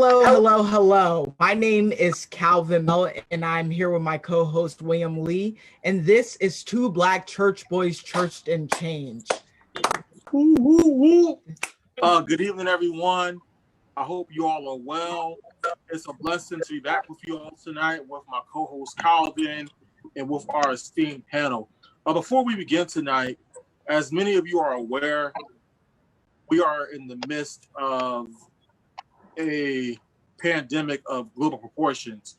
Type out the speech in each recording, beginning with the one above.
Hello, hello, hello. My name is Calvin Mel, and I'm here with my co-host William Lee, and this is Two Black Church Boys Churched and Change. Woo, woo, woo. Good evening, everyone. I hope you all are well. It's a blessing to be back with you all tonight with my co-host Calvin and with our esteemed panel. Before we begin tonight, as many of you are aware, we are in the midst of a pandemic of global proportions,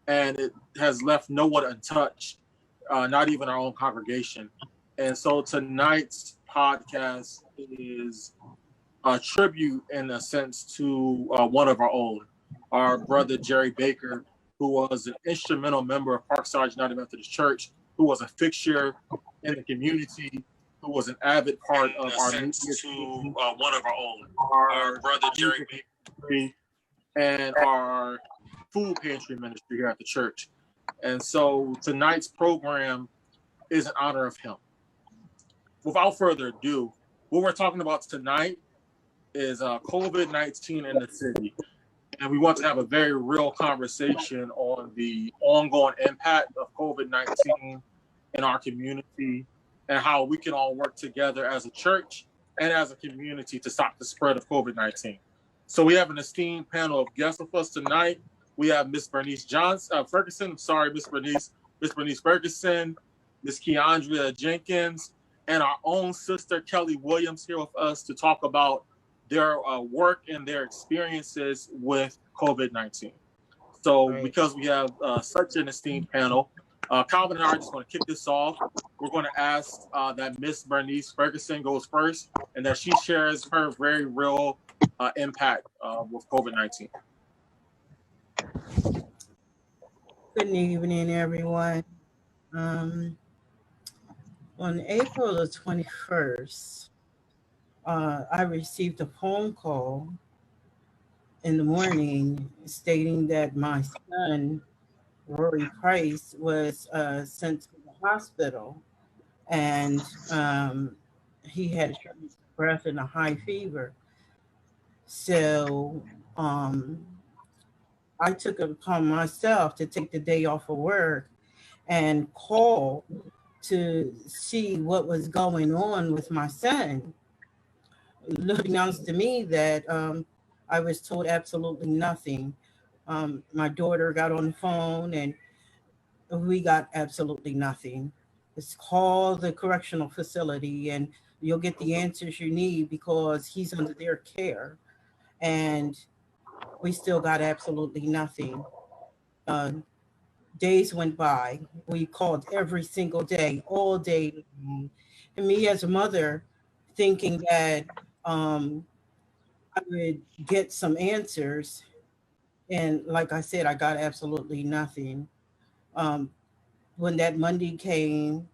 and it has left no one untouched, not even our own congregation. And so tonight's podcast is a tribute, in a sense, to one of our own, our brother Jerry Baker, who was an instrumental member of Parkside United Methodist Church, who was a fixture in the community, who was an avid part of our one of our own, our brother Jerry Baker, and our food pantry ministry here at the church. And so tonight's program is in honor of him. Without further ado, what we're talking about tonight is COVID-19 in the city. And we want to have a very real conversation on the ongoing impact of COVID-19 in our community and how we can all work together as a church and as a community to stop the spread of COVID-19. So we have an esteemed panel of guests with us tonight. We have Miss Bernice Ferguson. Miss Bernice Ferguson, Miss Keyandria Jenkins, and our own sister Kelly Williams here with us to talk about their work and their experiences with COVID-19. So because we have such an esteemed panel, Calvin and I are just going to kick this off. We're going to ask that Miss Bernice Ferguson goes first and that she shares her very real impact with COVID-19. Good evening, everyone. On April the 21st, I received a phone call in the morning stating that my son, Rory Price, was sent to the hospital, and he had shortness of breath and a high fever. So I took it upon myself to take the day off of work and call to see what was going on with my son. It announced to me that I was told absolutely nothing. My daughter got on the phone and we got absolutely nothing. It's call the correctional facility and you'll get the answers you need because he's under their care. And we still got absolutely nothing. Days went by. We called every single day, all day long. And me as a mother thinking that I would get some answers. And like I said, I got absolutely nothing. When that Monday came,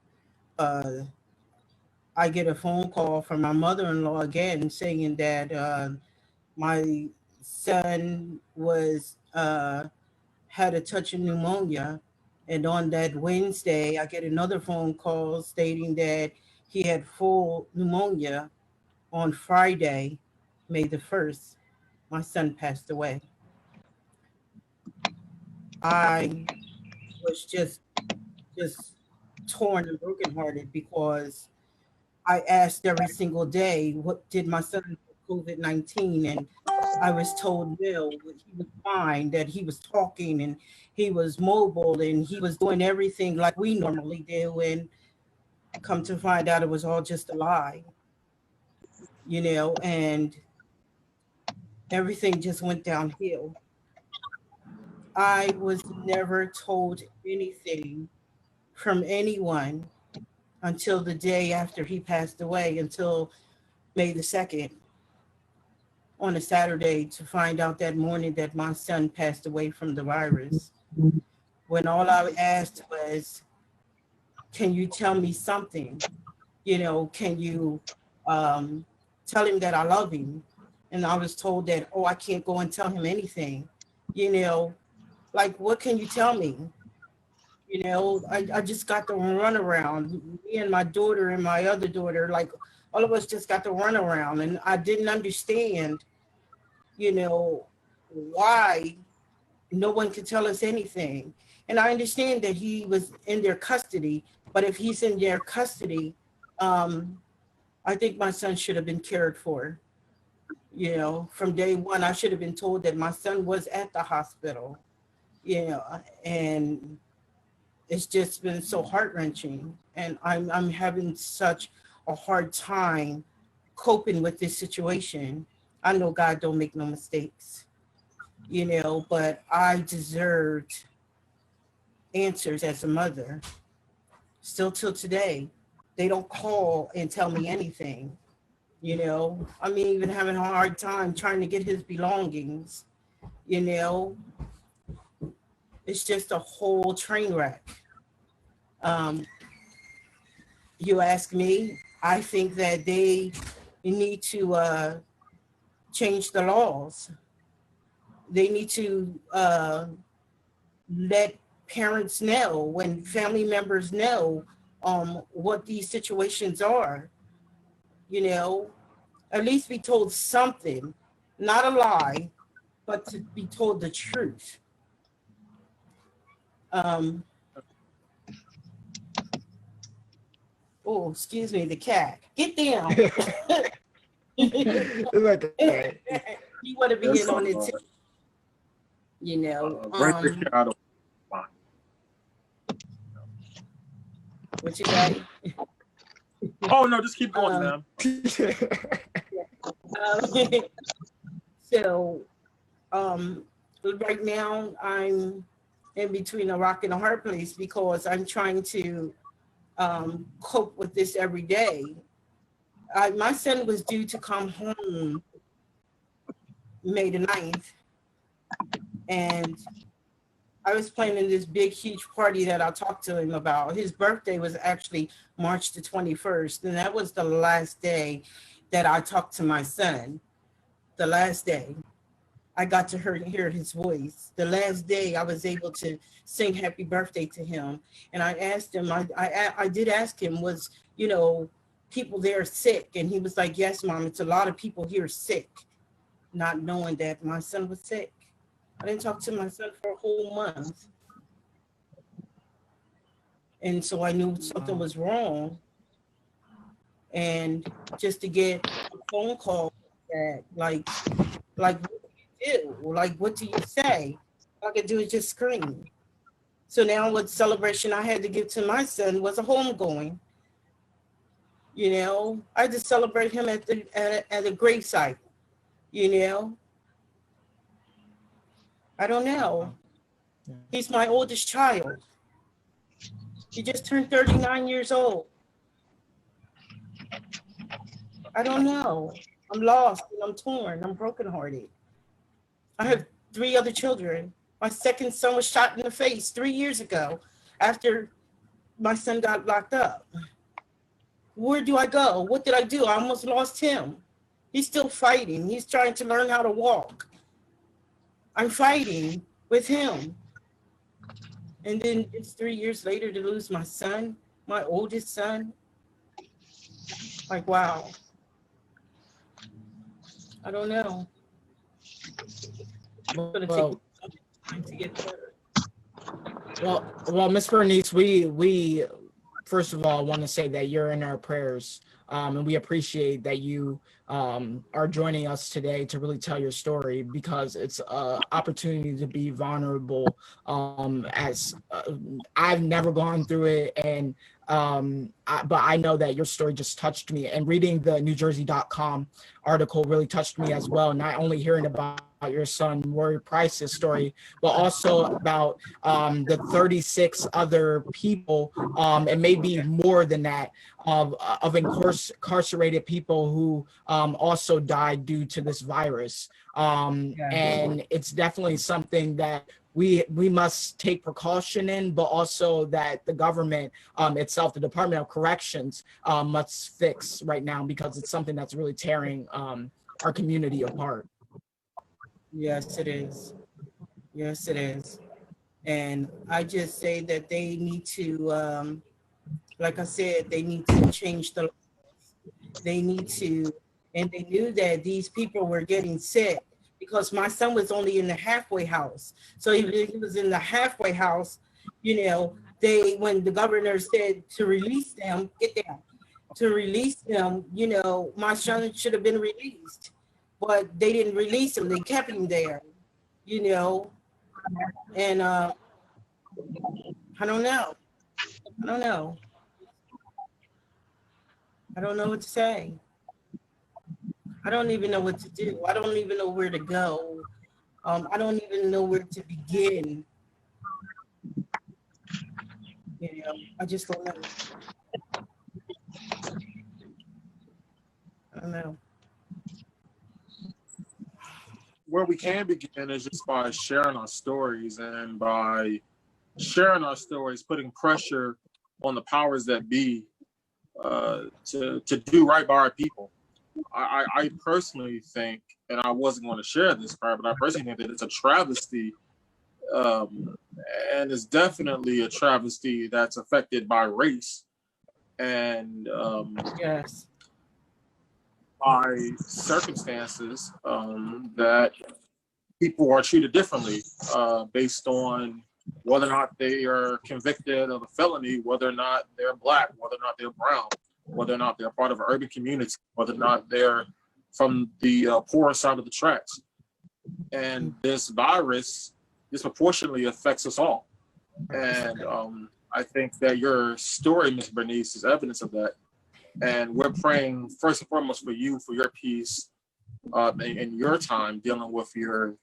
I get a phone call from my mother-in-law again saying that my son was had a touch of pneumonia. And on that Wednesday, I get another phone call stating that he had full pneumonia. On Friday, May the 1st, my son passed away. I was just torn and brokenhearted because I asked every single day, what did my son have COVID-19? And I was told, no, he was fine, that he was talking and he was mobile and he was doing everything like we normally do. And come to find out it was all just a lie, and everything just went downhill. I was never told anything from anyone until the day after he passed away, until May the 2nd, on a Saturday, to find out that morning that my son passed away from the virus. When all I asked was, can you tell me something? Can you tell him that I love him? And I was told that, I can't go and tell him anything. Like, what can you tell me? I just got to run around. Me and my daughter and my other daughter, like, all of us just got to run around. And I didn't understand, why no one could tell us anything. And I understand that he was in their custody, but if he's in their custody, I think my son should have been cared for. You know, from day one, I should have been told that my son was at the hospital, you know, and it's just been so heart-wrenching. And I'm having such a hard time coping with this situation. I know God don't make no mistakes, you know, but I deserved answers as a mother. Still till today, they don't call and tell me anything. You know, I mean, even having a hard time trying to get his belongings, you know, it's just a whole train wreck. You ask me, I think that they need to change the laws. They need to let parents know, when family members know what these situations are, you know, at least be told something, not a lie, but to be told the truth. Oh, excuse me, the cat. Get down. Okay. You want to be in on it too. You know. Bring the cat on. What you got? Oh no, just keep going, ma'am. So, right now I'm in between a rock and a hard place because I'm trying to cope with this every day. My son was due to come home May the 9th, and I was planning this big, huge party that I talked to him about. His birthday was actually March the 21st, and that was the last day that I talked to my son. The last day I got to hear his voice. The last day I was able to sing happy birthday to him. And I asked him, I did ask him, was, you know, people there sick? And he was like, yes, Mom, it's a lot of people here sick, not knowing that my son was sick. I didn't talk to my son for a whole month. And so I knew something was wrong. And just to get a phone call that, like what do you do? Like, what do you say? All I could do is just scream. So now what celebration I had to give to my son was a homegoing. You know, I had to celebrate him at the gravesite, you know. I don't know. He's my oldest child. He just turned 39 years old. I don't know. I'm lost and I'm torn. I'm brokenhearted. I have 3 other children. My second son was shot in the face 3 years ago after my son got locked up. Where do I go? What did I do? I almost lost him. He's still fighting. He's trying to learn how to walk. I'm fighting with him. And then it's 3 years later to lose my son, my oldest son. Like, wow. I don't know. I'm gonna take time to get better. Well, Miss Bernice, we first of all want to say that you're in our prayers, and we appreciate that you are joining us today to really tell your story, because it's an opportunity to be vulnerable. As I've never gone through it, and but I know that your story just touched me, and reading the NewJersey.com article really touched me as well. Not only hearing about your son Rory Price's story, but also about the 36 other people, and maybe more than that, of incarcerated people who also died due to this virus. And it's definitely something that we must take precaution in, but also that the government itself, the Department of Corrections, must fix right now, because it's something that's really tearing our community apart. Yes, it is. Yes, it is. And I just say that they need to, like I said, they need to change the laws. They need to, and they knew that these people were getting sick because my son was only in the halfway house. So if he was in the halfway house, when the governor said to release them, to release them, my son should have been released, but they didn't release him. They kept him there, and I don't know. I don't know. I don't know what to say. I don't even know what to do. I don't even know where to go. I don't even know where to begin. I just don't know. I don't know. Where we can begin is just by sharing our stories, and by sharing our stories, putting pressure on the powers that be to do right by our people. I personally think, and I wasn't going to share this part, but I personally think that it's a travesty, and it's definitely a travesty that's affected by race and Yes. by circumstances that people are treated differently based on whether or not they are convicted of a felony, whether or not they're Black, whether or not they're brown, whether or not they're part of an urban community, whether or not they're from the poorer side of the tracks. And this virus disproportionately affects us all. And I think that your story, Ms. Bernice, is evidence of that. And we're praying first and foremost for you, for your peace in your time dealing with your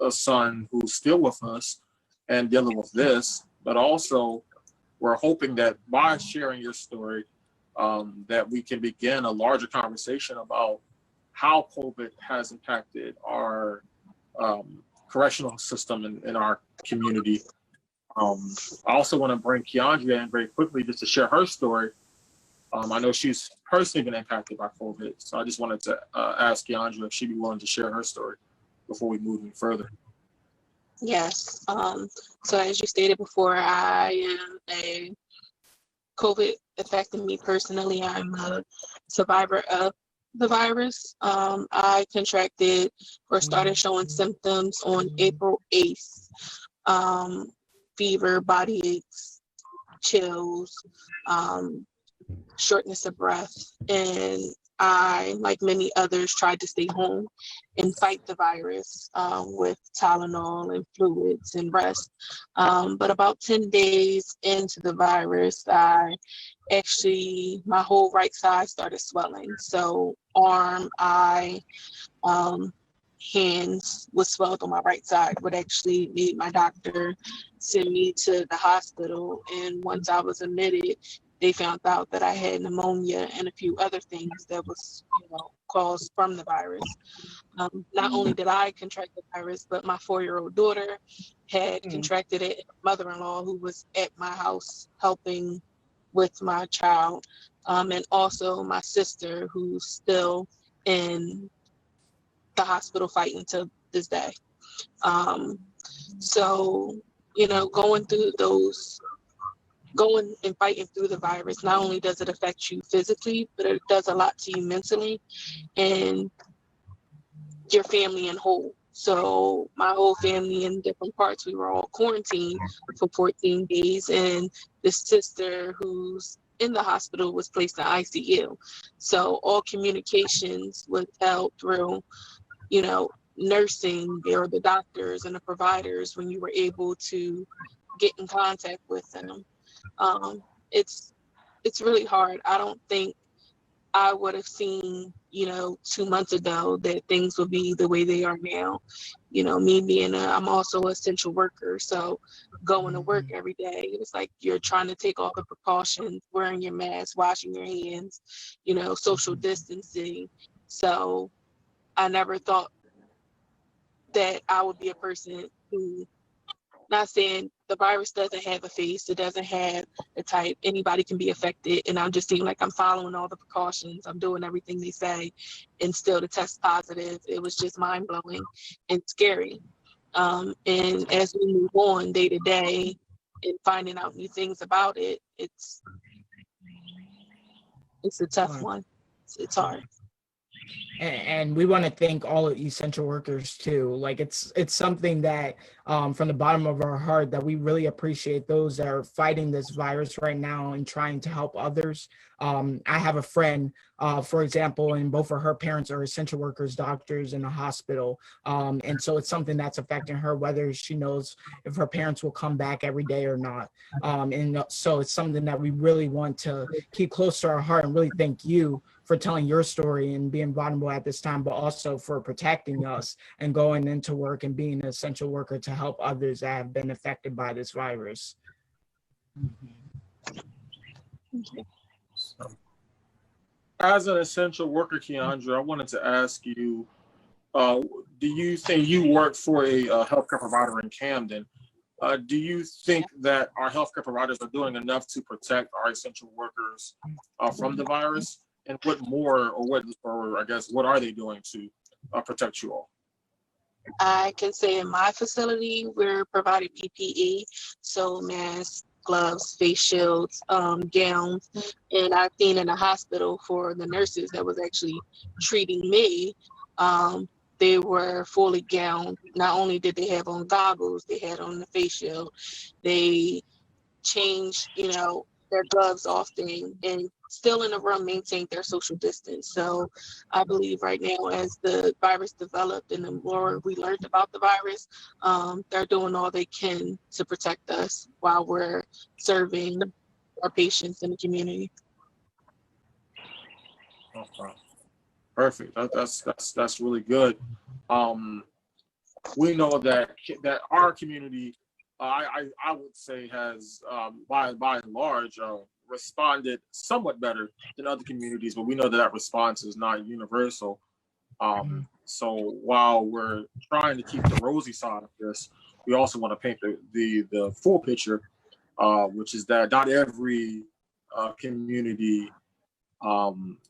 son who's still with us and dealing with this. But also, we're hoping that by sharing your story, that we can begin a larger conversation about how COVID has impacted our correctional system in our community. I also want to bring Keyandria in very quickly just to share her story. I know she's personally been impacted by COVID, so I just wanted to ask Keyandria if she'd be willing to share her story before we move any further. Yes. So as you stated before, I am a COVID affected me personally. I'm a survivor of the virus. I contracted or started showing symptoms on April 8th. Fever, body aches, chills, shortness of breath. And I, like many others, tried to stay home and fight the virus with Tylenol and fluids and rest. But about 10 days into the virus, my whole right side started swelling. So arm, eye, hands was swelled on my right side, what actually made my doctor send me to the hospital. And once I was admitted, they found out that I had pneumonia and a few other things that was, caused from the virus. Not only did I contract the virus, but my 4-year-old daughter had contracted it. Mother-in-law, who was at my house helping with my child, and also my sister, who's still in the hospital fighting to this day. So, going and fighting through the virus, not only does it affect you physically, but it does a lot to you mentally and your family in whole. So my whole family in different parts, we were all quarantined for 14 days. And the sister who's in the hospital was placed in ICU. So all communications was held through, nursing or the doctors and the providers when you were able to get in contact with them. It's really hard. I don't think I would have seen, 2 months ago that things would be the way they are now. Me being I'm also an essential worker, so going to work every day, it was like you're trying to take all the precautions, wearing your mask, washing your hands, social distancing. So I never thought that I would be a person who, not saying the virus doesn't have a face, it doesn't have a type, anybody can be affected, and I'm just seeing like I'm following all the precautions, I'm doing everything they say, and still to test positive. It was just mind-blowing and scary. And as we move on day to day and finding out new things about it, it's a tough one. It's hard. And we want to thank all of essential workers too. Like it's something that from the bottom of our heart that we really appreciate those that are fighting this virus right now and trying to help others. I have a friend, for example, and both of her parents are essential workers, doctors in a hospital. And so it's something that's affecting her, whether she knows if her parents will come back every day or not. And so it's something that we really want to keep close to our heart, and really thank you for telling your story and being vulnerable at this time, but also for protecting us and going into work and being an essential worker to help others that have been affected by this virus. As an essential worker, Keyandria, I wanted to ask you, do you think you work for a healthcare provider in Camden? Do you think that our healthcare providers are doing enough to protect our essential workers from the virus? And what more, or I guess, what are they doing to protect you all? I can say in my facility, we're providing PPE, so masks, gloves, face shields, gowns. And I've seen in the hospital for the nurses that was actually treating me, they were fully gowned. Not only did they have on goggles, they had on the face shield. They changed, their gloves often, and still in the room maintained their social distance. So I believe right now, as the virus developed and the more we learned about the virus, they're doing all they can to protect us while we're serving our patients in the community. Okay. Perfect. That's really good. We know that our community, I would say, has by and large responded somewhat better than other communities, but we know that response is not universal. So while we're trying to keep the rosy side of this, we also want to paint the full picture, which is that not every community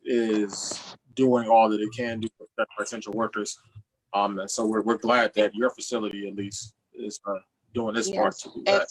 is doing all that it can do to protect our essential workers. And so we're glad that your facility at least is doing its part to do that.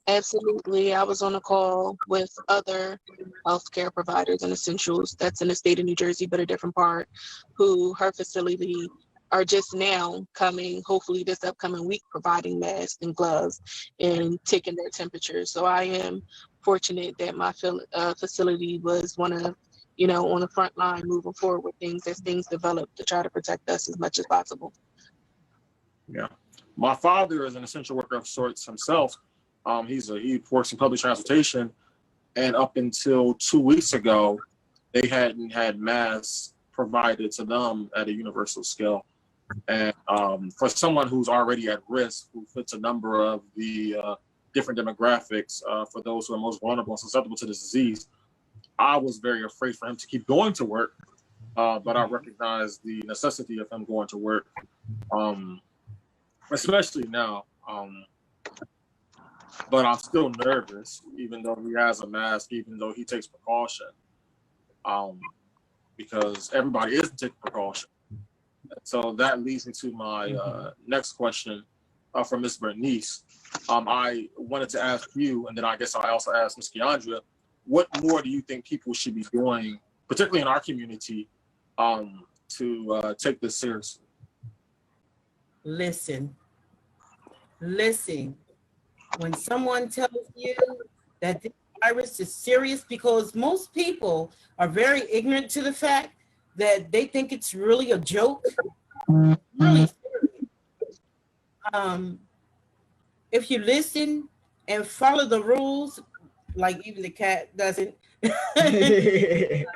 Absolutely. I was on a call with other healthcare providers and essentials that's in the state of New Jersey, but a different part, who her facility are just now coming, hopefully this upcoming week, providing masks and gloves and taking their temperatures. So I am fortunate that my facility was one of, on the front line moving forward with things as things develop to try to protect us as much as possible. Yeah. My father is an essential worker of sorts himself. He works in public transportation, and up until 2 weeks ago, they hadn't had masks provided to them at a universal scale. And for someone who's already at risk, who fits a number of the different demographics for those who are most vulnerable and susceptible to this disease, I was very afraid for him to keep going to work, but I recognize the necessity of him going to work, especially now. But I'm still nervous, even though he has a mask, even though he takes precaution, because everybody isn't taking precaution. So that leads me to my next question from Ms. Bernice. I wanted to ask you, and then I guess I also asked Ms. Keyandria, what more do you think people should be doing, particularly in our community, to take this seriously? Listen. When someone tells you that this virus is serious, because most people are very ignorant to the fact that they think it's really a joke, really serious. If you listen and follow the rules, like even the cat doesn't, if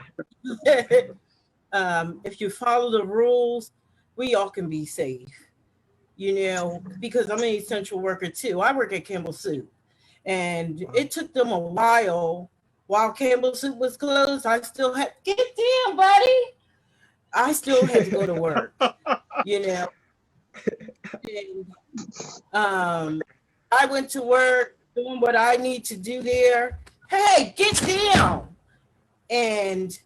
you follow the rules, we all can be safe. Because I'm an essential worker too. I work at Campbell Soup, and it took them a while Campbell Soup was closed. I still had get down, buddy. I still had to go to work, And, I went to work doing what I need to do there. Hey, get down. And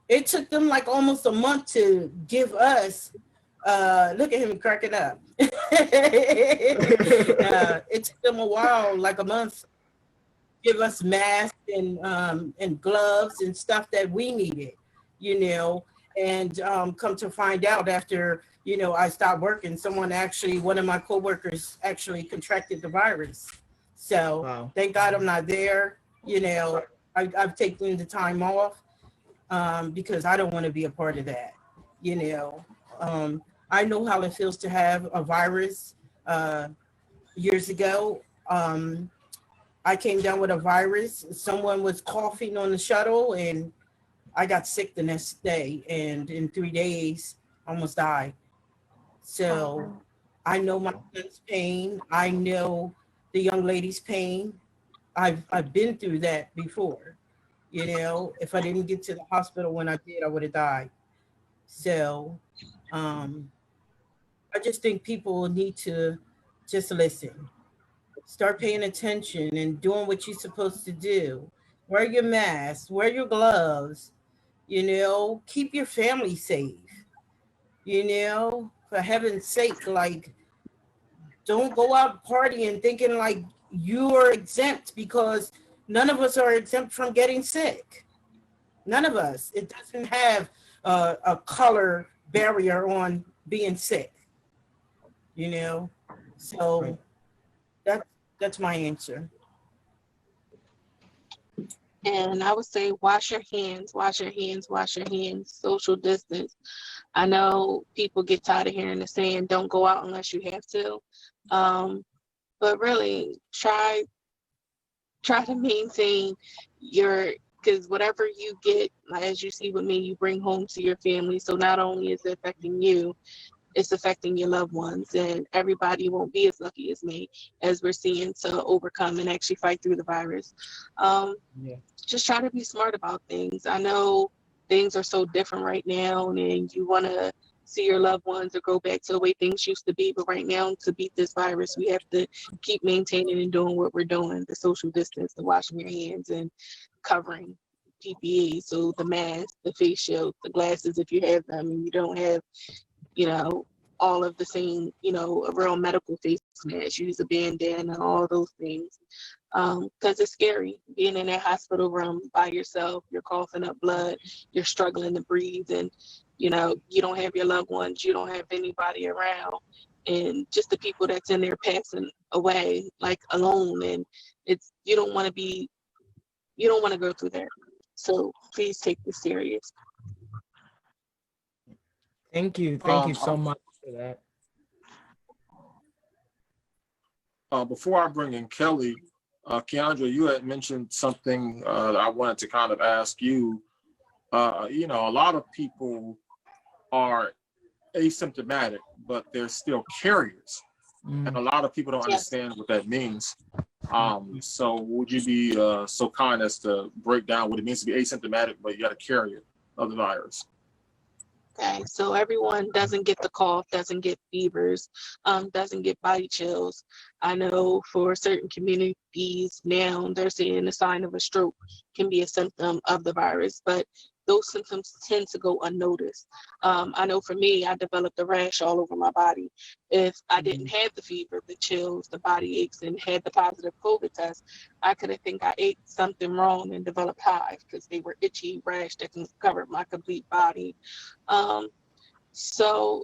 it took them like almost a month to give us. Look at him cracking up. It took them a while, like a month, give us masks and gloves and stuff that we needed, you know, and come to find out after, you know, I stopped working, one of my coworkers actually contracted the virus. So Wow. thank God I'm not there. You know, I've taken the time off because I don't want to be a part of that. You know, I know how it feels to have a virus. Years ago, I came down with a virus. Someone was coughing on the shuttle, and I got sick the next day. And in 3 days, almost died. So I know my son's pain. I know the young lady's pain. I've been through that before. You know, if I didn't get to the hospital when I did, I would have died. So I just think people need to just listen, start paying attention and doing what you're supposed to do. Wear your mask, wear your gloves, you know, keep your family safe, you know, for heaven's sake. Like, don't go out partying thinking like you are exempt, because none of us are exempt from getting sick. None of us. It doesn't have a color barrier on being sick, you know. So Right. that's my answer. And I would say wash your hands, wash your hands, wash your hands, social distance. I know people get tired of hearing the saying, don't go out unless you have to. But really try to maintain because whatever you get, like as you see with me, you bring home to your family. So not only is it affecting you, it's affecting your loved ones, and everybody won't be as lucky as me, as we're seeing, to overcome and actually fight through the virus. Yeah. Just try to be smart about things. I know things are so different right now, and you want to see your loved ones or go back to the way things used to be. But right now, to beat this virus, we have to keep maintaining and doing what we're doing: the social distance, the washing your hands, and covering PPE. So the mask, the face shield, the glasses if you have them, and you don't have, you know, all of the same, you know, a real medical face mask, use a bandana, all those things. Because it's scary being in that hospital room by yourself, you're coughing up blood, you're struggling to breathe, and, you know, you don't have your loved ones, you don't have anybody around, and just the people that's in there passing away, like alone, and you don't want to go through that. So please take this serious. Thank you. Thank you so much for that. Before I bring in Kelly, Keyandria, you had mentioned something that I wanted to kind of ask you. You know, a lot of people are asymptomatic, but they're still carriers. And a lot of people don't understand what that means. So would you be so kind as to break down what it means to be asymptomatic, but you got a carrier of the virus? Okay, so everyone doesn't get the cough, doesn't get fevers, doesn't get body chills. I know for certain communities now, they're saying the sign of a stroke can be a symptom of the virus, but those symptoms tend to go unnoticed. I know for me, I developed a rash all over my body. If I didn't have the fever, the chills, the body aches, and had the positive COVID test, I could have think I ate something wrong and developed hives, because they were itchy rash that can cover my complete body. So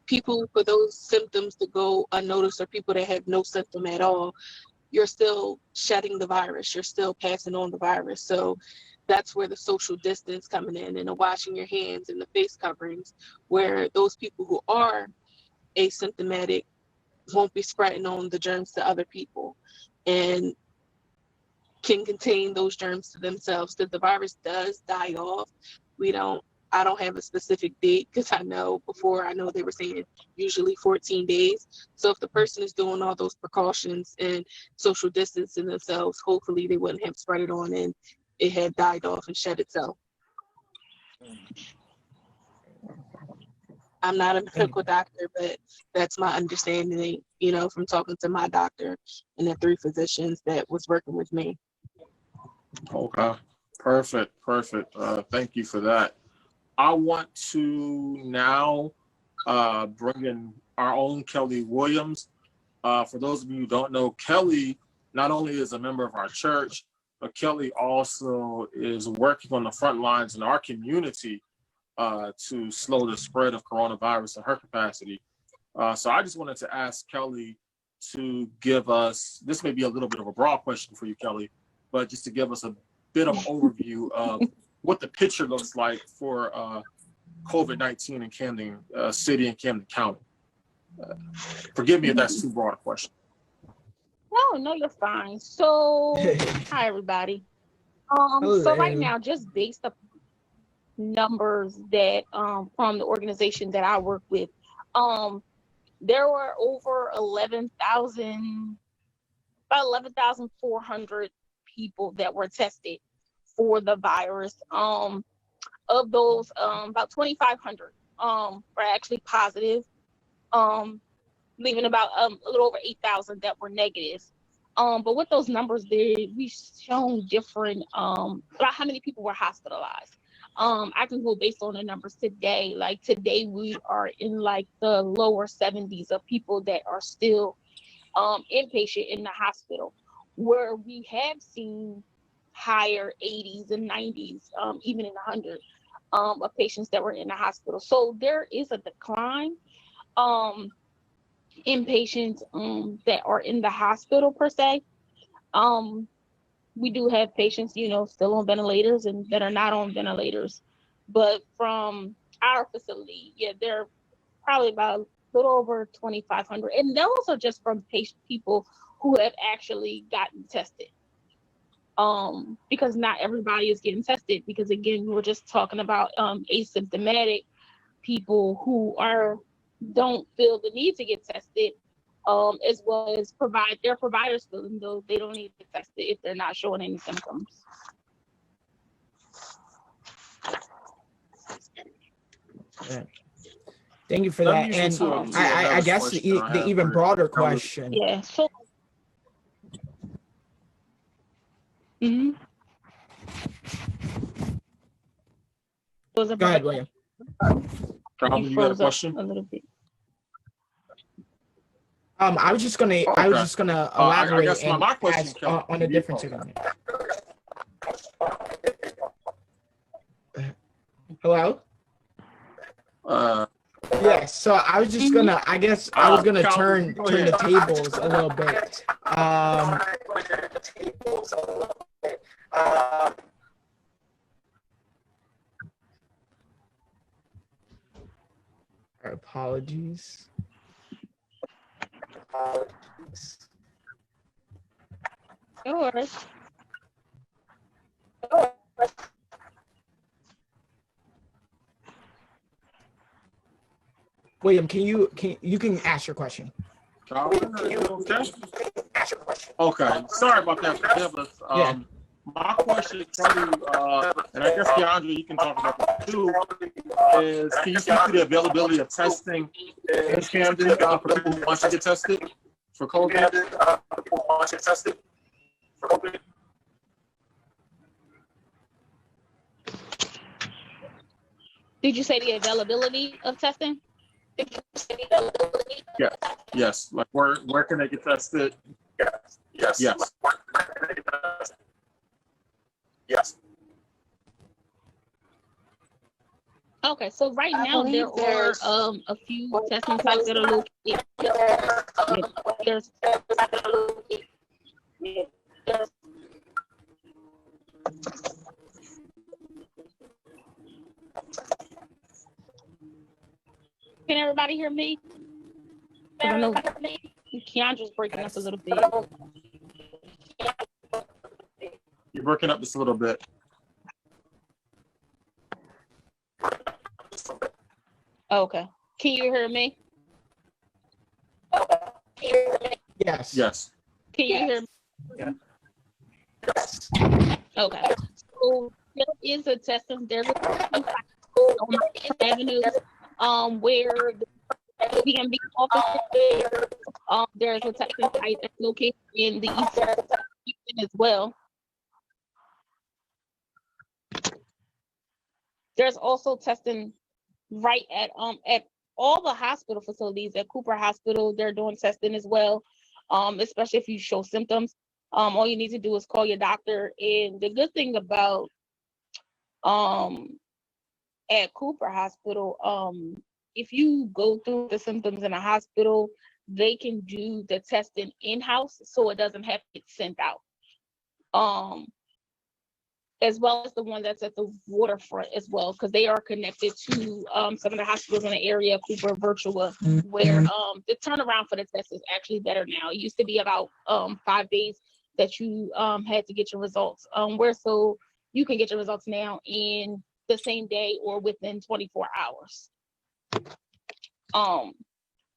people, for those symptoms to go unnoticed, or people that have no symptom at all, you're still shedding the virus, you're still passing on the virus. So that's where the social distance coming in, and the washing your hands and the face coverings, where those people who are asymptomatic won't be spreading on the germs to other people, and can contain those germs to themselves. Because the virus does die off. I don't have a specific date, because I know they were saying usually 14 days. So if the person is doing all those precautions and social distancing themselves, hopefully they wouldn't have spread it on and it had died off and shed itself. I'm not a medical doctor, but that's my understanding, you know, from talking to my doctor and the 3 physicians that was working with me. Okay, perfect. Thank you for that. I want to now bring in our own Kelly Williams. For those of you who don't know, Kelly not only is a member of our church, but Kelly also is working on the front lines in our community to slow the spread of coronavirus in her capacity. So I just wanted to ask Kelly to give us, this may be a little bit of a broad question for you, Kelly, but just to give us a bit of overview of what the picture looks like for COVID-19 in Camden City and Camden County. Forgive me if that's too broad a question. No, you're fine. So, hi everybody. So right now, just based up numbers that from the organization that I work with, there were over 11,400 people that were tested for the virus. Of those, about 2,500 were actually positive, leaving about a little over 8,000 that were negative. But with those numbers, we've shown different about how many people were hospitalized. I can go based on the numbers today. Like today, we are in like the lower 70s of people that are still inpatient in the hospital, where we have seen higher 80s and 90s, even in the 100s of patients that were in the hospital. So there is a decline in patients that are in the hospital per se. We do have patients, still on ventilators and that are not on ventilators. But from our facility, they're probably about a little over 2,500. And those are just from people who have actually gotten tested. Because not everybody is getting tested, because again, we were just talking about asymptomatic people who don't feel the need to get tested, as well as their providers feeling though they don't need to get tested if they're not showing any symptoms. Yeah. Thank you for that. And I guess the even broader question. Yeah. So. Mm-hmm. Go ahead, William. You got a question? A little bit. I was just gonna elaborate I guess my question on the difference in it. Hello? Yes, so I was just gonna, I guess I was gonna turn the tables a little bit. Apologies. No worries. William, can you ask your question? Okay, sorry about that. Forgive us. My question, Kelly, and I guess Keyandria, you can talk about this too, is can you speak to the availability of testing in Camden for people who want to get tested for COVID? Did you say the availability of testing? Yes. Like where can they get tested? Yes. Okay, so right now there are a few testing sites that are located. Can everybody hear me? I know Keyandra's breaking up a little bit. You're breaking up just a little bit. Okay. Can you hear me? Yes. Can you hear me? Yeah. Okay. So there is a testing. There's a testing site on Avenue, where the PMB office is. There's a testing site that's located in the east side as well. There's also testing right at all the hospital facilities. At Cooper Hospital, they're doing testing as well, especially if you show symptoms. All you need to do is call your doctor. And the good thing about at Cooper Hospital, if you go through the symptoms in a hospital, they can do the testing in-house, so it doesn't have to get sent out. As well as the one that's at the waterfront as well, because they are connected to some of the hospitals in the area, Cooper, Virtua, where the turnaround for the test is actually better now. It used to be about 5 days that you had to get your results, where so you can get your results now in the same day or within 24 hours.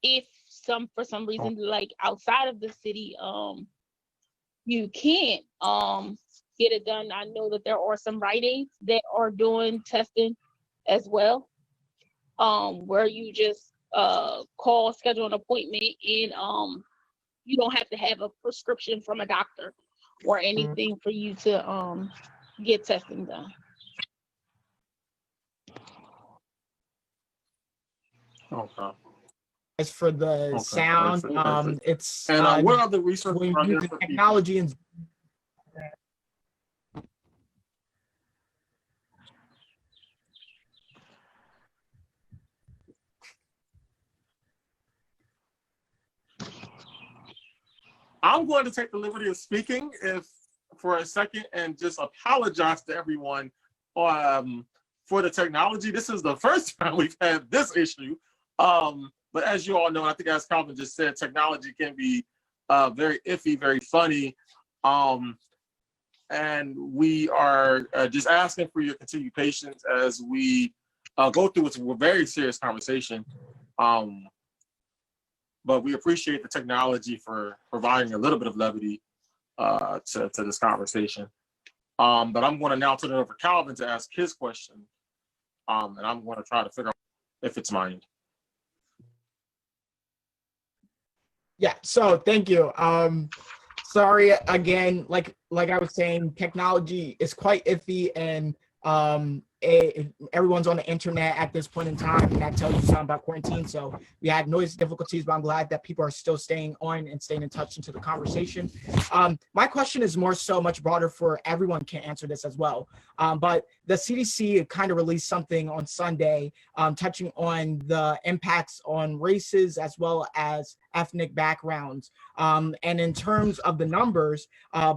If for some reason, like outside of the city, you can't get it done, I know that there are some Rite Aids that are doing testing as well, where you just call, schedule an appointment, and you don't have to have a prescription from a doctor or anything for you to get testing done. Okay. As for the sound, perfect. it's and what other research when are there using for technology and I'm going to take the liberty of speaking for a second and just apologize to everyone for the technology. This is the first time we've had this issue. But as you all know, I think as Calvin just said, technology can be very iffy, very funny. And we are just asking for your continued patience as we go through a very serious conversation. But we appreciate the technology for providing a little bit of levity to this conversation. But I'm going to now turn it over to Calvin to ask his question. And I'm going to try to figure out if it's mine. yeah, so thank you. Sorry again, like I was saying, technology is quite iffy, and everyone's on the internet at this point in time, and that tells you something about quarantine. So we had noise difficulties, but I'm glad that people are still staying on and staying in touch into the conversation. My question is more so much broader for everyone can answer this as well. But the CDC kind of released something on Sunday touching on the impacts on races as well as ethnic backgrounds. And in terms of the numbers,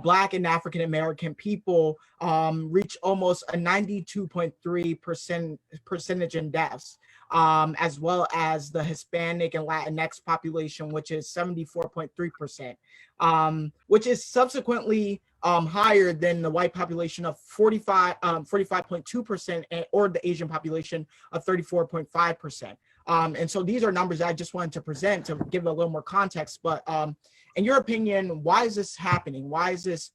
Black and African American people reach almost a 92.3% percentage in deaths, as well as the Hispanic and Latinx population, which is 74.3%, which is subsequently higher than the white population of 45.2%, or the Asian population of 34.5%. And so these are numbers that I just wanted to present to give a little more context. But in your opinion, why is this happening? Why is this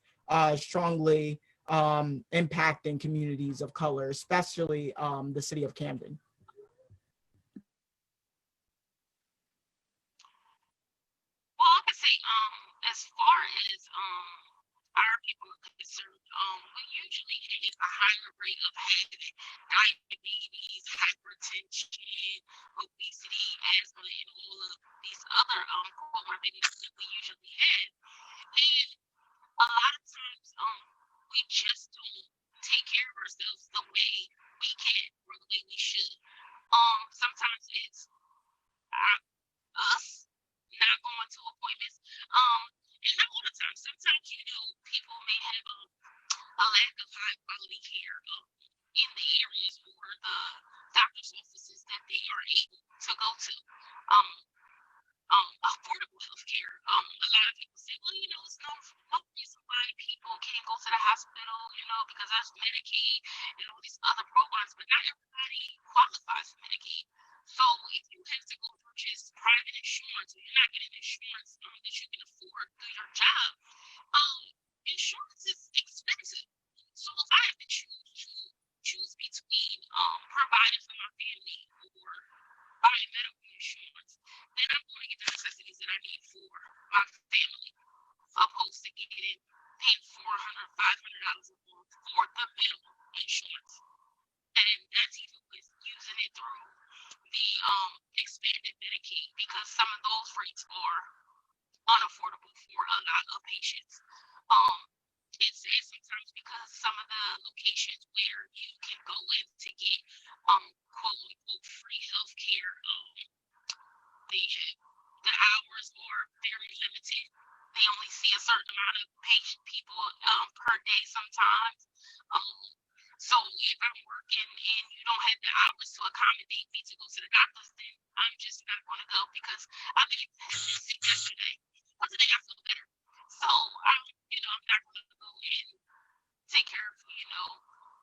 strongly impacting communities of color, especially the city of Camden? Well, I can say, as far as our people are concerned, we usually have a higher rate of having diabetes, hypertension, obesity, asthma, and all of these other comorbidities that we usually have. And a lot of times, we just don't take care of ourselves the way we can or the way we should. Sometimes it's us not going to appointments. And not all the time. Sometimes, people may have a lack of high quality care in the areas or the doctor's offices that they are able to go to. Affordable health care. A lot of people say, well, it's no reason why people can't go to the hospital, because that's Medicaid and all these other programs, but not everybody qualifies for Medicaid. So if you have to go purchase private insurance, or you're not getting insurance that you can afford through your job, insurance is expensive. So if I have to choose between providing for my family or buying medical insurance, then I'm going to get the necessities that I need for my family, opposed to paying $400, $500 a month for the minimum insurance. And that's even with using it through the expanded Medicaid, because some of those rates are unaffordable for a lot of patients. Um, it's sad sometimes because some of the locations where you can go in to get quote unquote free healthcare, they have the hours are very limited. They only see a certain amount of patient people per day sometimes. Um, so if I'm working and you don't have the hours to accommodate me to go to the doctors, then I'm just not going to go because I've been sick yesterday. But today I feel better. So I'm not going to go and take care of,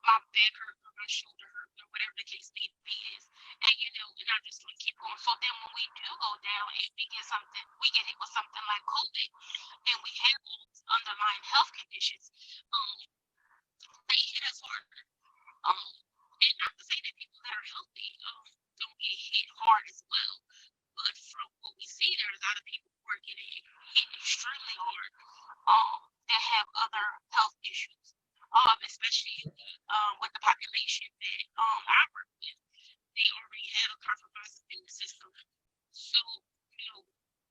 my back hurt or my shoulder hurt or whatever the case may be is. And I just want to keep going. So then when we do go down and we get hit with something like COVID and we have all these underlying health conditions, they hit us harder. And not to say that people that are healthy don't get hit hard as well, but from what we see, there's a lot of people who are getting hit extremely hard that have other health issues, especially with the population that I work with. They already have a compromised immune system. So,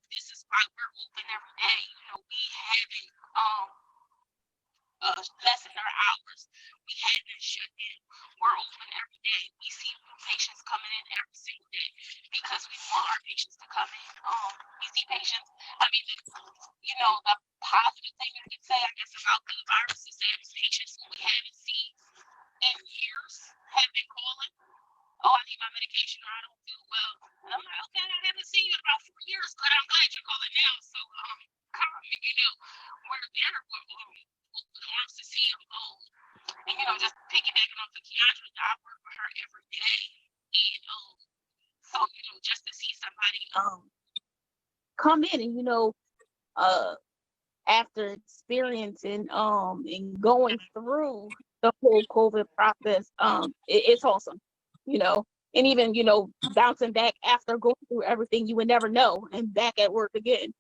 this is why we're open every day. We haven't lessened our hours. We haven't shut in. We're open every day. We see new patients coming in every single day because we want our patients to come in. We see patients, the positive thing you can say, I guess, about the virus is that patients who we haven't seen in years have been calling. Oh, I need my medication or I don't feel well. And I'm like, okay, I haven't seen you in about 4 years, but I'm glad you're calling now. So, we're there with open arms to see them. And, just piggybacking off of Keyandria, I work with her every day. And so, just to see somebody come in and, after experiencing and going through the whole COVID process, it's awesome, and even bouncing back after going through everything, you would never know, and back at work again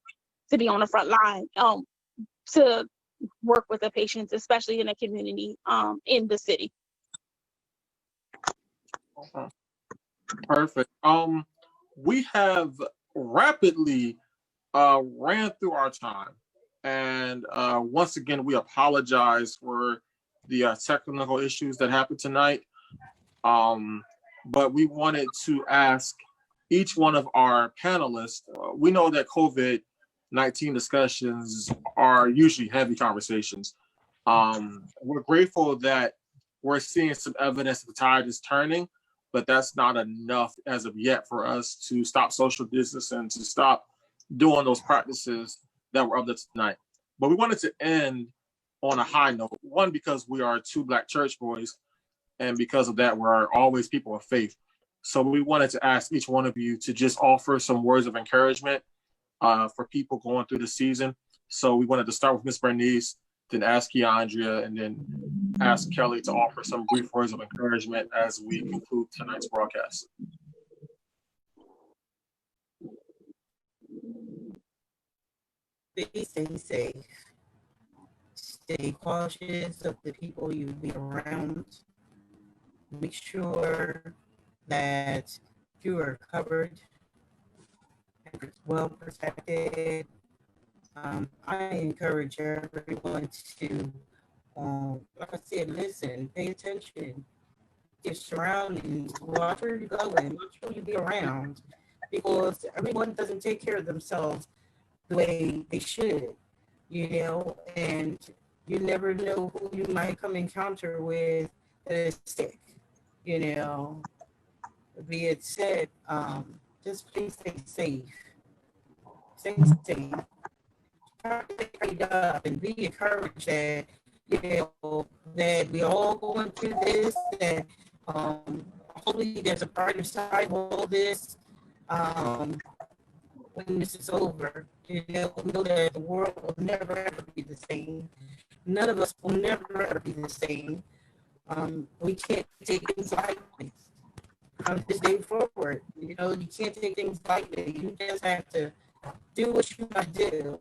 to be on the front line, to work with the patients, especially in the community, in the city. Perfect. We have rapidly ran through our time. And once again, we apologize for the technical issues that happened tonight. But we wanted to ask each one of our panelists, we know that COVID-19 discussions are usually heavy conversations. We're grateful that we're seeing some evidence that the tide is turning, but that's not enough as of yet for us to stop social distancing and to stop doing those practices that were up there tonight. But we wanted to end on a high note. One, because we are two Black church boys, and because of that, we're always people of faith. So we wanted to ask each one of you to just offer some words of encouragement for people going through the season. So we wanted to start with Miss Bernice, then ask Keyandria, and then ask Kelly to offer some brief words of encouragement as we conclude tonight's broadcast. Stay safe. Stay cautious of the people you be around. Make sure that you are covered and well protected. I encourage everyone to, like I said, listen, pay attention, your surroundings, watch where you're going, watch who you be around, because everyone doesn't take care of themselves the way they should, and you never know who you might come encounter with that is sick, Be it said, just please stay safe. Stay safe. Try to stay prayed up and be encouraged that, that we all going through this, that hopefully there's a brighter side of all this. When this is over, we know that the world will never ever be the same. None of us will never ever be the same. We can't take things lightly from this day forward. You can't take things lightly. You just have to do what you gotta do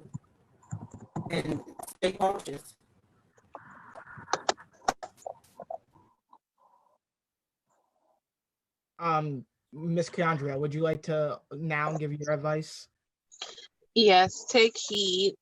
and stay cautious. Miss Keyandria, would you like to now give your advice? Yes, take heed.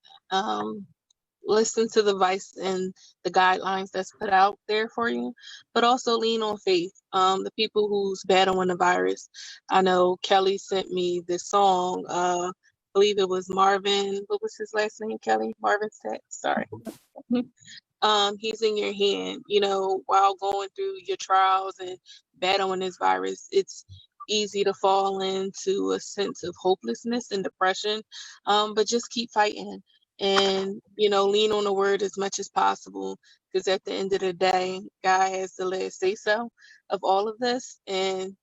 listen to the advice and the guidelines that's put out there for you, but also lean on faith. The people who's battling the virus. I know Kelly sent me this song. I believe it was Marvin. What was his last name? Kelly? Marvin said, sorry. He's in your hand, while going through your trials and battling this virus. It's easy to fall into a sense of hopelessness and depression, but just keep fighting and, lean on the word as much as possible, because at the end of the day, God has the last say so of all of this, and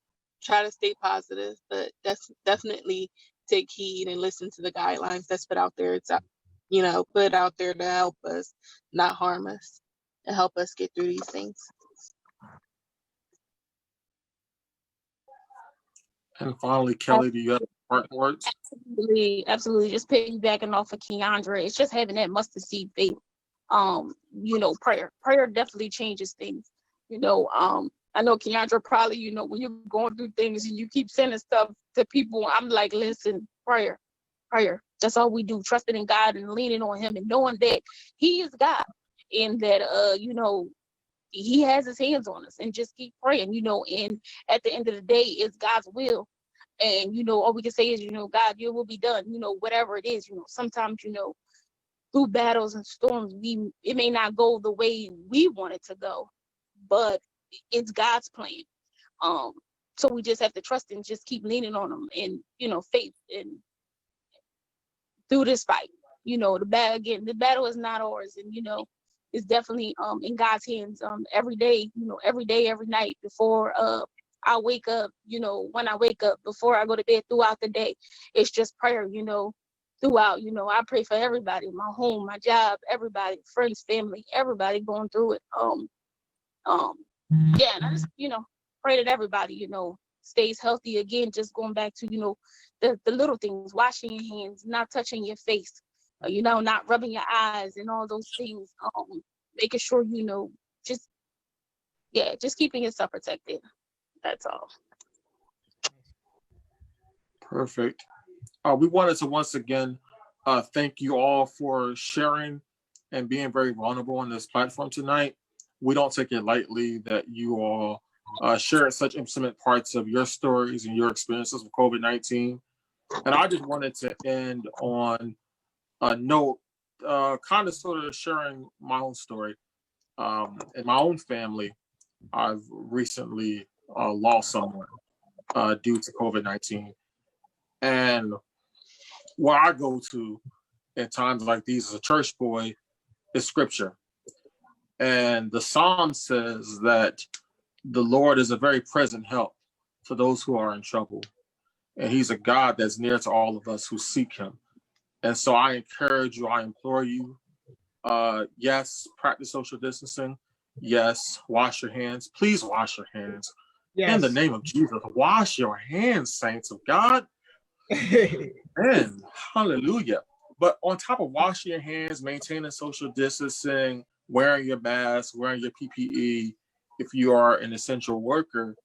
try to stay positive, but that's definitely take heed and listen to the guidelines that's put out there. It's put out there to help us, not harm us, and help us get through these things. And finally, Kelly, do you have parting words? Absolutely. Just piggybacking off of Keyandria, it's just having that mustard seed faith. Prayer definitely changes things. I know Keyandria probably, when you're going through things and you keep sending stuff to people, I'm like, listen, prayer. That's all we do, trusting in God and leaning on him and knowing that he is God and that, he has his hands on us, and just keep praying, and at the end of the day, it's God's will. And, all we can say is, God, your will be done, whatever it is, sometimes, through battles and storms, it may not go the way we want it to go, but it's God's plan. So we just have to trust and just keep leaning on him and, faith and through this fight. The battle is not ours, and, it's definitely in God's hands every day, every night before I wake up, when I wake up, before I go to bed, throughout the day. It's just prayer, throughout. I pray for everybody, my home, my job, everybody, friends, family, everybody going through it. And I just, pray that everybody, stays healthy. Again, just going back to, the little things, washing your hands, not touching your face, not rubbing your eyes and all those things, making sure, just keeping yourself protected. That's all. Perfect. We wanted to once again thank you all for sharing and being very vulnerable on this platform tonight. We don't take it lightly that you all shared such intimate parts of your stories and your experiences with COVID-19. And I just wanted to end on a note, kind of sort of sharing my own story. In my own family, I've recently lost someone due to COVID-19. And where I go to in times like these as a church boy is scripture. And the Psalm says that the Lord is a very present help for those who are in trouble. And he's a God that's near to all of us who seek him. And so I encourage you, I implore you, yes, practice social distancing. Yes, wash your hands. Please wash your hands. Yes. In the name of Jesus, wash your hands, saints of God. Amen. Hallelujah. But on top of washing your hands, maintaining social distancing, wearing your mask, wearing your PPE, if you are an essential worker,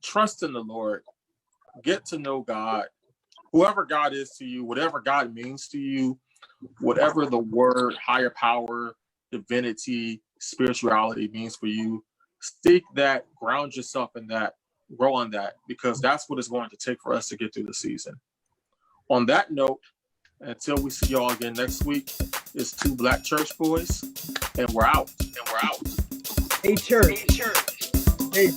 trust in the Lord. Get to know God. Whoever God is to you, whatever God means to you, whatever the word higher power, divinity, spirituality means for you, seek that, ground yourself in that, grow on that, because that's what it's going to take for us to get through the season. On that note, until we see y'all again next week, it's two Black church boys, and we're out. Hey, church. Hey, church. Hey.